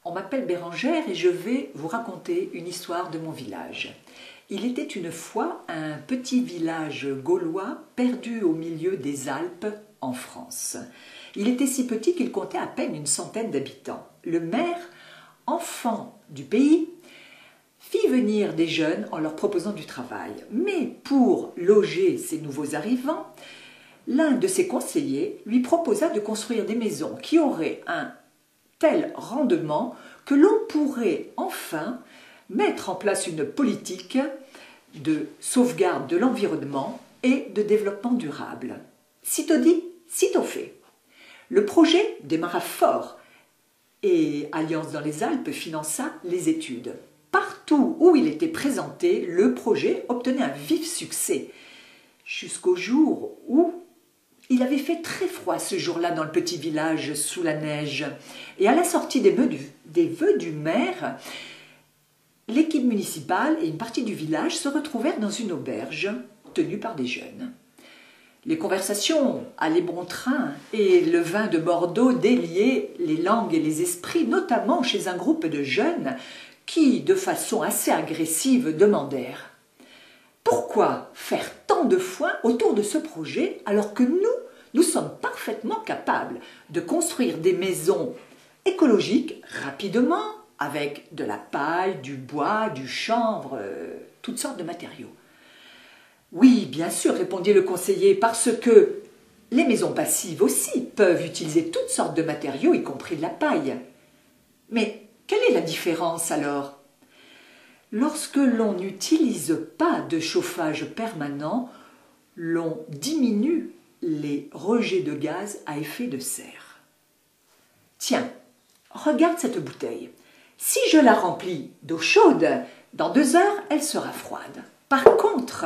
On m'appelle Bérangère et je vais vous raconter une histoire de mon village. Il était une fois un petit village gaulois perdu au milieu des Alpes en France. Il était si petit qu'il comptait à peine une centaine d'habitants. Le maire, enfant du pays, fit venir des jeunes en leur proposant du travail. Mais pour loger ces nouveaux arrivants, l'un de ses conseillers lui proposa de construire des maisons qui auraient un tel rendement que l'on pourrait enfin mettre en place une politique de sauvegarde de l'environnement et de développement durable. Sitôt dit, sitôt fait. Le projet démarra fort et Alliance dans les Alpes finança les études. Partout où il était présenté, le projet obtenait un vif succès, jusqu'au jour où il avait fait très froid ce jour-là dans le petit village sous la neige. Et à la sortie des vœux du maire, l'équipe municipale et une partie du village se retrouvèrent dans une auberge tenue par des jeunes. Les conversations allaient bon train et le vin de Bordeaux déliait les langues et les esprits, notamment chez un groupe de jeunes qui, de façon assez agressive, demandèrent « Pourquoi faire tant de foin autour de ce projet alors que nous sommes parfaitement capables de construire des maisons écologiques rapidement avec de la paille, du bois, du chanvre, toutes sortes de matériaux ?» Oui, bien sûr, répondit le conseiller, parce que les maisons passives aussi peuvent utiliser toutes sortes de matériaux, y compris de la paille. Mais quelle est la différence alors? Lorsque l'on n'utilise pas de chauffage permanent, l'on diminue les rejets de gaz à effet de serre. Tiens, regarde cette bouteille. Si je la remplis d'eau chaude, dans 2 heures, elle sera froide. Par contre,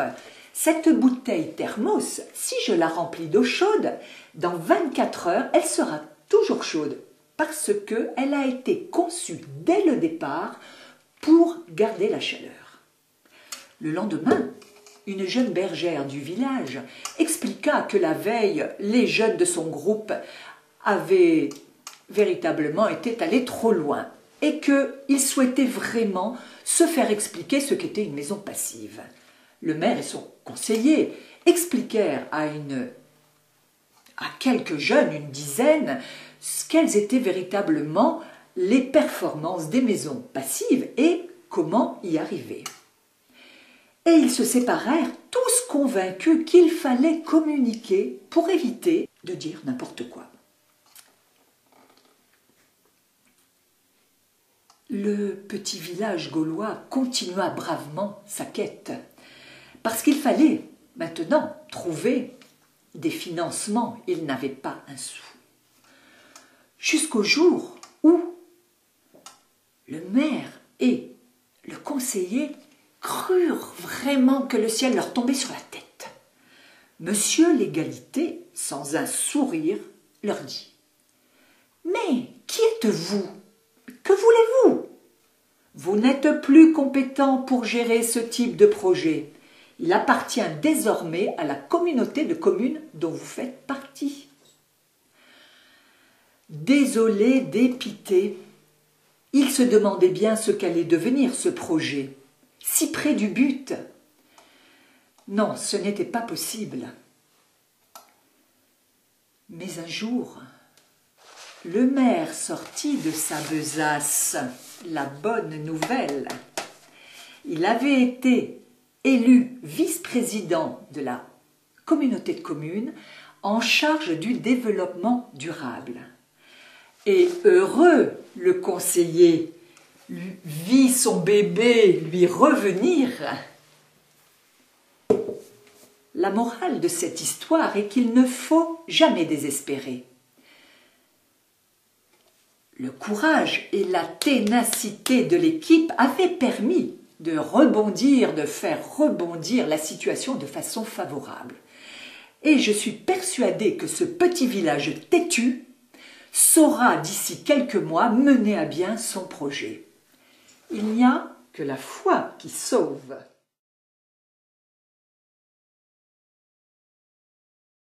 cette bouteille thermos, si je la remplis d'eau chaude, dans 24 heures, elle sera toujours chaude parce qu'elle a été conçue dès le départ pour garder la chaleur. Le lendemain, une jeune bergère du village expliqua que la veille, les jeunes de son groupe avaient véritablement été allés trop loin et qu'ils souhaitaient vraiment se faire expliquer ce qu'était une maison passive. Le maire et son conseiller expliquèrent à quelques jeunes, une dizaine, quelles étaient véritablement les performances des maisons passives et comment y arriver. Et ils se séparèrent, tous convaincus qu'il fallait communiquer pour éviter de dire n'importe quoi. Le petit village gaulois continua bravement sa quête, parce qu'il fallait maintenant trouver des financements. Il n'avait pas un sou. Jusqu'au jour où le maire et le conseiller crurent vraiment que le ciel leur tombait sur la tête. Monsieur Légalité, sans un sourire, leur dit « Mais qui êtes-vous? Que voulez-vous? Vous n'êtes plus compétent pour gérer ce type de projet. Il appartient désormais à la communauté de communes dont vous faites partie. » Désolé, dépité, il se demandait bien ce qu'allait devenir ce projet, si près du but. Non, ce n'était pas possible. Mais un jour, le maire sortit de sa besace la bonne nouvelle. Il avait été élu vice-président de la communauté de communes en charge du développement durable. Et heureux, le conseiller vit son bébé lui revenir. La morale de cette histoire est qu'il ne faut jamais désespérer. Le courage et la ténacité de l'équipe avaient permis de faire rebondir la situation de façon favorable. Et je suis persuadée que ce petit village têtu saura d'ici quelques mois mener à bien son projet. Il n'y a que la foi qui sauve.